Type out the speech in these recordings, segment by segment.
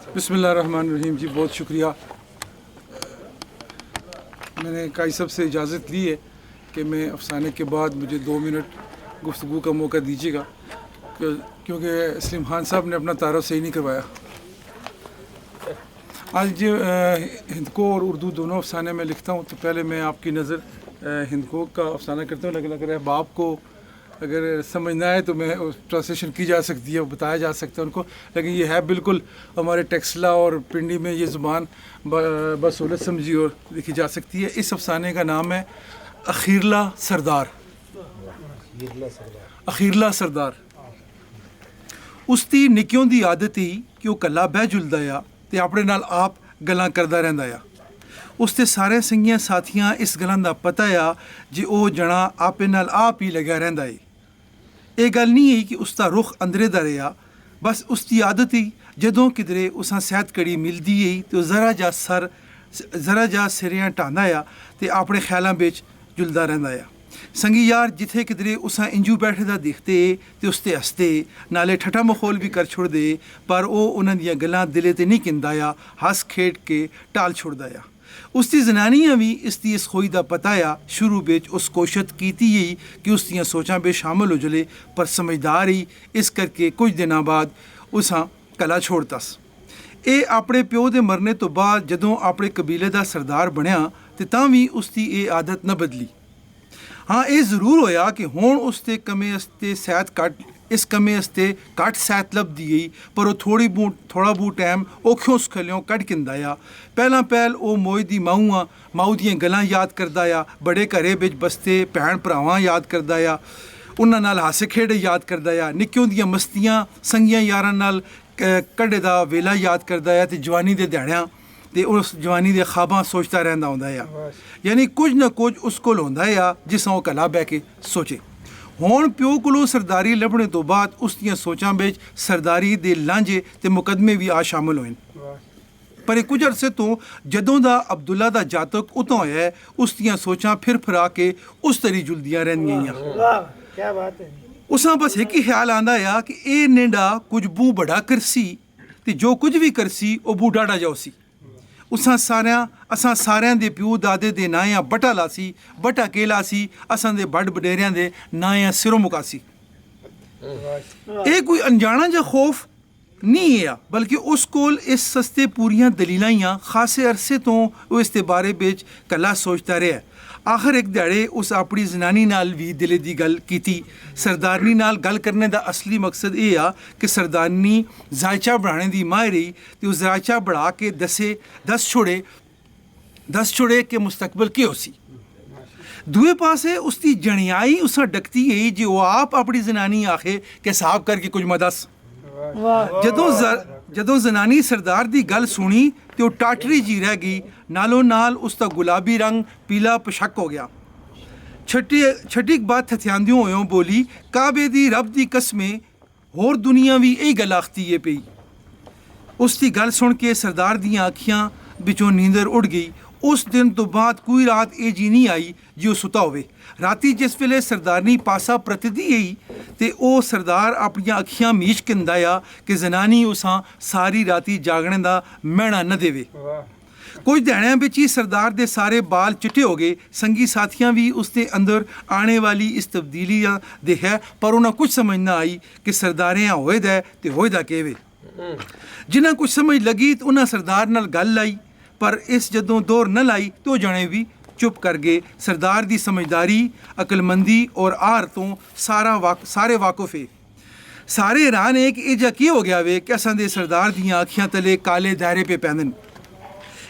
बिस्मिल्लाहिर्रहमानिर्रहीम। जी बहुत शुक्रिया। मैंने काई साहब से इजाज़त ली है कि मैं अफसाने के बाद मुझे 2 मिनट गुफ्तगू का मौका दीजिएगा, क्योंकि सलीम खान साहब ने अपना तारफ़ सही नहीं करवाया। आज हिंद को और उर्दू दोनों अफसाने में लिखता हूँ, तो पहले मैं आपकी नज़र हिंद को का अफसाना करता हूँ। लग रहा है बाप को अगर समझना है तो मैं ट्रांसलेशन की जा सकती है, बताया जा सकता है उनको, लेकिन ये है बिल्कुल हमारे टेक्सला और पिंडी में ये ज़ुबान बसहूलत समझी और लिखी जा सकती है। इस अफसाने का नाम है अखीरला सरदार। अखीरला सरदार। उसकी निक्यों दी आदत ही कि वह कला बह जुलदा आ ते अपने नाल आप गल्लां करदा रहिंदा आ। उसते सारे संगियां साथियां इस गल्लां दा पता आ जे वह जना आपे नाल आप ही लग्या रहिंदा है। ये गल नहीं है कि उसका रुख अंदरे दा रहा, बस उसकी आदत ही जदों किधरे उसा सेहत कड़ी मिलती है तो जरा जा सिरियां टांदा आ ते अपने ख्यालों बिच जुलदा रहिंदा आ। संगी यार जिथे किधरे उसा इंजू बैठे दा दिखते तो उसते हसते नाले ठट्ठा मखौल भी कर छोड़दे, पर वो उन्हां दियां गल्लां दिले ते नहीं किंदा आ, हस खेड के टाल छोड़दा आ। उसकी जनानियां भी इसकी इस खोई का पता आ। शुरू बिच उस कोशिश की ही कि उसदियां सोचां बिच शामिल हो जले, पर समझदार ही इस करके कुछ दिनों बाद उसा कला छोड़तास। ये अपने प्यो के मरने तो बाद जदों अपने कबीले का सरदार बनया तो तां भी उसकी ये आदत न बदली। हाँ, ये जरूर होया कि हुण उसते कमे अस्ते सेहत घट इस कमे अस्ते घट सेहत लभदी गई, पर वह थोड़ा बहुत टाइम औखियों सखलियों कढ़ किंदा आ। पहल वो मोए दी माऊ दियां गल्लां याद करदा आ, बड़े घरे बिच बसते भैन भरावां याद करदा आ, उन्हां नाल हासे खेड़े याद करदा आ, निक्कियों दियां मस्तियां संगियां यारां नाल कढ़े दा वेला याद करदा आ, ते जवानी दे ध्याड़ियां ते उस जवानी दे ख्वाबां सोचता रहिंदा हुंदा आ। यानी कुछ ना कुछ उस कोल हुंदा आ जिस ओह कला बह के सोचे। हुण प्यो कोलों सरदारी लभणे तो बाद उसदियां सोचां बिच सरदारी दे लांझे ते मुकदमे भी आ शामिल होए। पर कुछ अरसे तो जदों दा अब्दुल्ला दा जातक उतों होया है, उसदियां सोचां फिरा के उस तरी जुलदियां रहिंदियां। उसां बस एक ही ख्याल आंदा आ कि ये नेंडा कुछ बू बड़ा करसी ते जो कुछ भी करसी वो बू डाढ़ा जाओसी। असां सारियां दे प्यो दादे दे नां बटा लासी, बटा के लासी, असां दे बड़ बडेरियां दे नां सिरों मुकासी। ये कोई अनजाना जा खौफ नहीं है, बल्कि उस कोल इस सस्ते पूरियां दलीलां ही खासे अरसे तो वो इसके बारे बिच कला सोचता रहा। आखिर एक दिहाड़े उस अपनी जनानी नाल भी दिले दी गल कीती। सरदारनी नाल गल करने का असली मकसद ये आ कि सरदारनी जायचा बढ़ाने की माहिर रही तो जायचा बढ़ा के दस छोड़े कि मुस्तकबल के होसी। दूए पासे उसकी जनियाई उसा डकती है जो आप अपनी जनानी आखे कि साहब करके कुछ मदस। जदों जनानी सरदार की गल सुनी तो वो टाटरी जी रह गई, नालों नाल उसका गुलाबी रंग पीला पशक हो गया। छठी बात हथियांदियों होयों बोली, काबे दी रब दी कसमें होर दुनिया भी यही गल आखती है पई। उसकी गल सुन के सरदार दियां अखियां बिचों नींदर उड़ गई। उस दिन तो बाद कोई रात ये जी नहीं आई जो सुता होवे। राती जिस वेले सरदारनी पासा प्रतदी आई ते ओ सरदार अपनियां अखियां मीच किंदा आ कि जनानी उसां सारी राती जागने दा मैणा न देवे। कुछ ध्याड़ियां बिच ही सरदार दे सारे बाल चिट्टे हो गए। संगी साथियां भी उसके अंदर आने वाली इस तब्दीलियां देखा, पर उन्हें कुछ समझ ना आई कि सरदारियां होए दा ते होए दा केवे। जिन्हें कुछ समझ लगी तो उन्हें सरदार नाल गल लाई, पर इस जदों दौर न लाई तो जने भी चुप कर गए। सरदार दी समझदारी, अकलमंदी और आर तो सारे वाकुफ है। सारे हैरान है कि एजा की हो गया वे कि असां दे सरदार दियां अखियां तले काले दायरे पे पैंदन।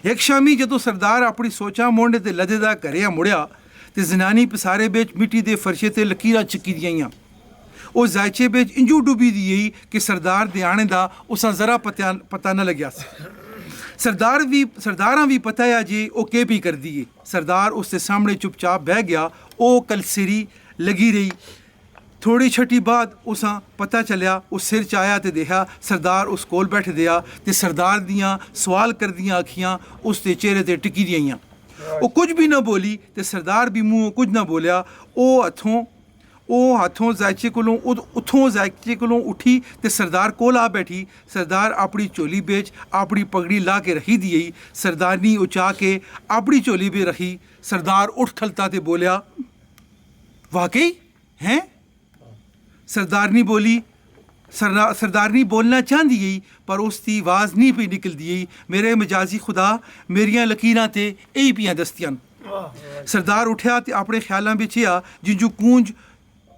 एक शामी जदों सरदार अपनी सोचा मोंडे ते लदे दा घरे मुड़िया ते जनानी पसारे बिच मिट्टी दे फर्शे ते लकीरां चिक्की दियां। वो जायचे बिच इंजू डुबी दी कि सरदार दे आने दा उसां जरा पता न लग्या। सरदारां भी पता है जी वो के भी कर दिए। सरदार उसके सामने चुपचाप बह गया। वो कलसिरी लगी रही। थोड़ी छठी बाद उसा पता चलिया, उस सिर च आया तो देखा सरदार उस कोल बैठे दिया ते सरदार दियां सवाल कर दियां अखियां उसके चेहरे ते टिकी दियां। वो कुछ भी ना बोली ते सरदार भी मुँह कुछ ना बोलिया। वो हथों ਉਹ ਹੱਥੋਂ ਜ਼ਾਇਚੇ ਕੋਲੋਂ ਉੱਥੋਂ ਜ਼ਾਇਚੇ ਕੋਲੋਂ ਉੱਠੀ ਤੇ ਸਰਦਾਰ ਕੋਲ ਆ ਬੈਠੀ। ਸਰਦਾਰ ਆਪਣੀ ਝੋਲੀ ਵਿੱਚ ਆਪਣੀ ਪਗੜੀ ਲਾ ਕੇ रखी दी। सरदारनी उचा के अपनी झोली में रखी। सरदार उठ खलता ते बोलिया, वाकई हैं? सरदारनी बोली, सरदारनी बोलना चाहती गई पर उसकी आवाज़ नहीं पी निकलती गई। मेरे मजाजी खुदा मेरिया लकीरां ते यही पियां दस्तियां। सरदार उठ्या ते अपने ख्यालों में आ जिंजू कूंज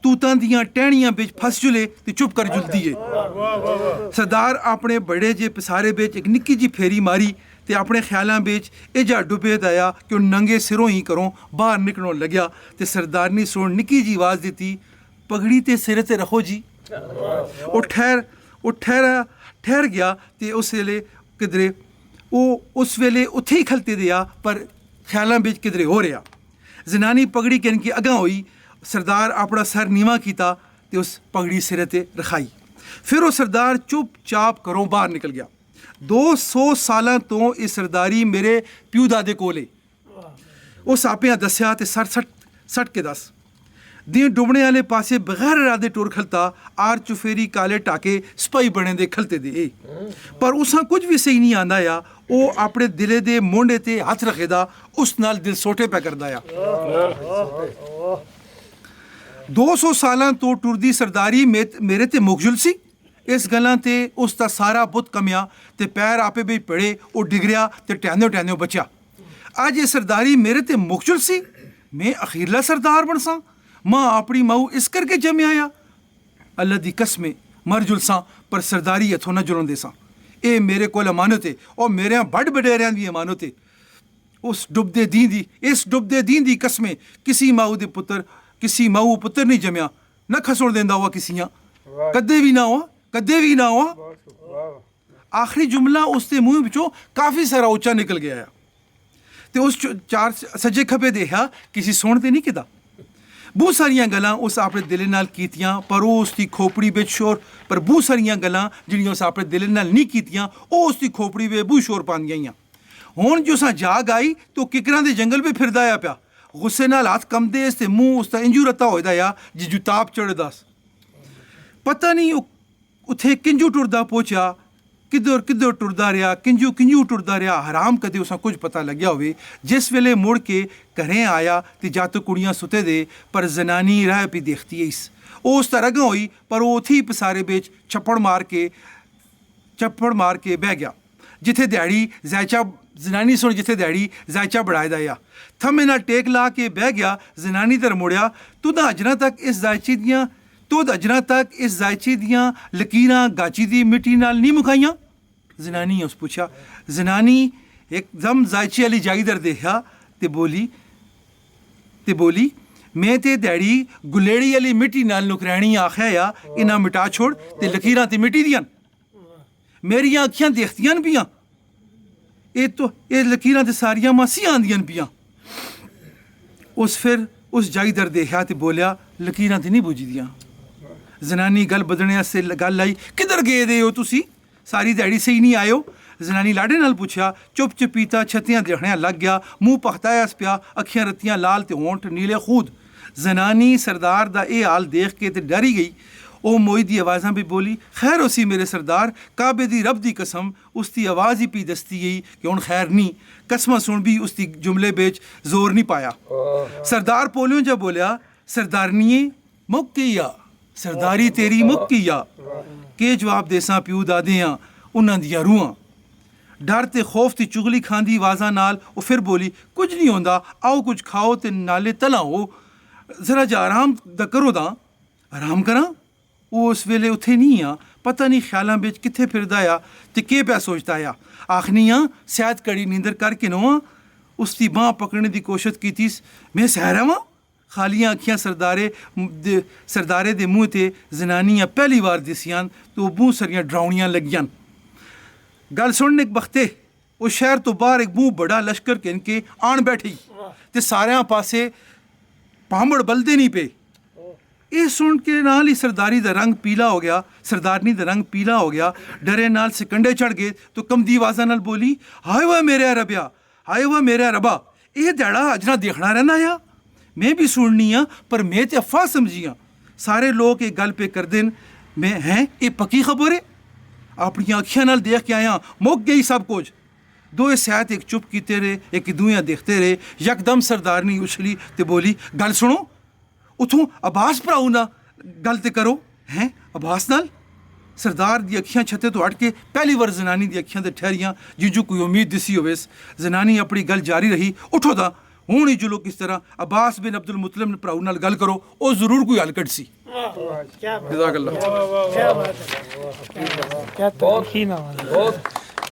तूतां दियां टहनियां बिच फस जुले ते चुप कर जुलदी है। सरदार अपने बड़े जे पसारे बिच एक निक्की जी फेरी मारी ते अपने ख्यालों बिच एजा डुबे दया कि वह नंगे सिरों ही घरों बाहर निकलने लग्या। ते सरदारनी सुन निक्की जी आवाज़ दी, पगड़ी ते सिर ते रखो जी। वो ठहर गया ते उस वेले किधरे उस वेले उत्थे ही खलते दिया पर ख्यालों बिच किधरे हो रहा। जनानी पगड़ी कहन की अगां होई। सरदार अपना सर नीवा किया ते उस पगड़ी सिरे ते रखाई। फिर वो सरदार चुपचाप घरों बाहर निकल गया। 200 साल तो ये सरदारी मेरे प्यू दादे कोले। उस आपे दसिया ते सट के दस दिन डुबने वाले पासे बगैर इरादे टुर खलता आर चुफेरी काले टाके सिपाही बने दे खलते दे पर उसा कुछ भी सही नहीं आंदा या वो अपने दिले दे मोंडे ते हथ रखेदा उस नाल दिल सोटे पे करदा या। 200 साल तो टुरदी सरदारी मेरे ते मुखजुल सी। इस गल्लां ते उसका सारा बुत कमिया ते पैर आपे भी पड़े वो डिगरिया ते टहनो बचा। अज ये सरदारी मेरे ते मुखजुल सी। मैं अखीरला सरदार बनसा। मां अपनी माऊ इस करके जम्या या। अल्लाह दी कसमें मर जुलसा पर सरदारी हथों न जुलन देसा। ये मेरे कोल अमानत है और मेरे बड़ बडेरियां दी अमानत है। इस डुबदे दीन दी कसमें किसी माऊ पुत्र नहीं जमया न खसुण देंदा हुआ किसियां कदे भी ना हुआ। आखिरी जुमला उसके मुंह विचों काफ़ी सारा उच्चा निकल गया है ते उस चार सज्जे खब्बे देखा किसी सुन ते नहीं किदा। बहुत सारिया गल्लां उस अपने दिल नाल कीतियां पर वो उसकी खोपड़ी विच शोर पर बहुत सारिया गल्लां जिहड़ियां उस अपने दिल नाल नहीं कीतियां वो उसकी खोपड़ी विच बहुत शोर पांदियां हियां। हुण जो सा जाग आई तो किकरां दे जंगल में फिरदा आ पिया। गुस्से नाल हाथ कंबदे ते मुंह उसका इंजू रत्ता होएदा आ जिजू ताप चढ़दा। पता नहीं उत्थे किंजू टुरदा पहुंचा किधर टुरदा रहा किंजू टुरदा रहा। हराम कदे उसा कुछ पता लग्या होवे। जिस वेले मुड़ के घरें आया तो जा तो कुड़ियां सुते दे पर जनानी राह पी देखती इस वो उस तरह अगां होई पर वो उत्थे पसारे बिच छप्पड़ मार के बह गया जिथे दिहाड़ी जायचा। जनानी सुन जिथे दिहाड़ी जायचा बढ़ाए दा थमे नाल टेक ला के बह गया। जनानी तर मुड़िया तुद अजरा तक इस जायचे दियां लकीरां गाची दी मिट्टी नाल नहीं मुकाइयां। जनानी उस पूछा। जनानी एकदम जायचे वाली जागीदार देखा ते बोली मैं ते दिहाड़ी गुलेड़ी वाली मिट्टी नाल नुकरानी आख्या या इन्हां मिटा छोड़ ते लकीरां ते मिट्टी दियां मेरियां अखियां देखदियां पियां। ये लकीरां ते सारियां मासियां आंदियां पियां। फिर उस जागीदार देखा ते बोलिया लकीरां ते नहीं बुझी दियां। जनानी गल बदलने से गल आई किधर गए दे हो तुसी सारी दिहाड़ी सही नहीं आयो। जनानी लाडे नाल पूछा। चुप चपीता छत्तियां देखने लग गया। मुंह पखताया पिया अखियां रत्तियां लाल ते होंठ नीले खूद। जनानी सरदार दा ये हाल देख के ते डरी गई। ओ मोई दी आवाज़ां भी बोली खैर उसी मेरे सरदार काबे दी रब दी कसम उसकी आवाज़ ही पी दसती गई कि हुण खैर नहीं। कसमां सुन भी उसकी जुमले बिच जोर नहीं पाया। सरदार पोलियों जा बोलिया सरदारनीए मुक गई आ सरदारी तेरी मुक गई आ। के जवाब देसां प्यू दादियां उन्हां दियां रूहां। डर ते खौफ दी चुगली खांदी आवाज़ां नाल वो फिर बोली कुछ नहीं होंदा आओ कुछ खाओ ते नाले तला हो जरा जा आराम दा करो दा आराम करा। वो उस वेले उत्थे नहीं आ पता नहीं ख्यालों बिच कित्थे फिरदा आ ते केह् पिया सोचदा आ। आखनी शायद कड़ी नींदर करके नो उसकी बांह पकड़ने की कोशिश की। मैं सह रवां खालियां अखियां सरदारे दे मुँह ते जनानियां पहली बार दिसियां तो बहुत सारियां डरावनियां लगियां। गल सुनने बखते उस शहर तो बाहर एक बहुत बड़ा लश्कर किन के आन बैठी ते सारियां पासे भांबड़ बलदे नहीं पे। ये सुन के नाल ही सरदारनी दा रंग पीला हो गया। डरे नाल सिकंडे चढ़ गए तो कमदी आवाज़ां नाल बोली हाय वाह मेरे रबा ये ध्याड़ा अजना देखना रहना आ। मैं भी सुननी पर मैं ते अफवाह समझी सारे लोग ये गल पे करदे न मैं हैं ये पक्की खबर है अपनी अखियां नाल देख के आया मुक गई सब कुछ। दोए सैत एक चुप कीते रहे एक दुआ देखते रहे। यकदम सरदारनी उछली ते बोली गल सुनो उथों अब्बास भराऊ ना गल ते करो। हैं अब्बास नाल? सरदार दी अखियां छत्ते तो हट के पहली बार जनानी दी अखियां ते ठहरियां जिंजू कोई उम्मीद दिसी होवेस। जनानी अपनी गल जारी रही उठो दा हूँ ही जुलो किस तरह अब्बास बिन अब्दुल मुतलिब ने भराऊ नाल गल करो वो जरूर कोई हल कढसी। क्या बात है, क्या